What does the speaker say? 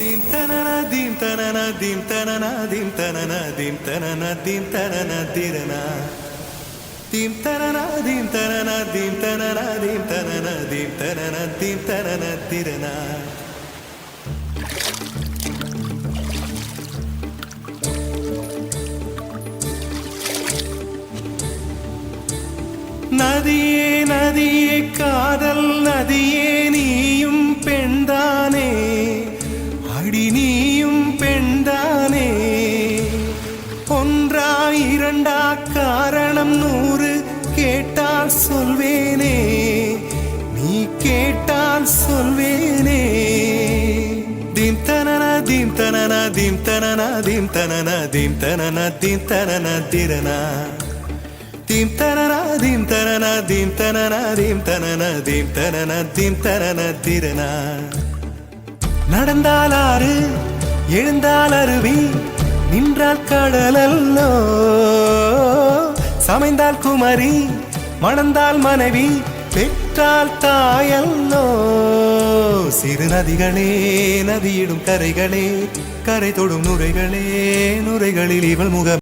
Dim tanana dim tanana dim tanana dim tanana dim tanana dim tanana dirana. Dim tanana dim tanana dim tanana dim tanana dim tanana dim tanana dirana. நதியே நதியே காதல் நதியே நீயும் பெண்தானே அடி நீயும் பெண்தானே ஒன்றா இரண்டா காரணம் 100 கேட்டால் சொல்வேனே நீ கேட்டால் சொல்வேனே தீம் தனனா தீம் தனனா தீம் தனனா தீம் தனனா தீம் தனனா தீம் தனனா திரனா Dim tanana dim tanana dim tanana dim tanana dim tanana dim tanana dirana. நடந்தால் ஆறு எழுந்தால் அருவி நின்றால் கடலல்லோ சமைந்தால் குமரி மணந்தால் மனைவி பெற்றால் தாயல்லோ சிறு நதிகளே நதியிடும் கரைகளே கரை தொடும் நுரைகளே நுரைகளில் இவள் முகம்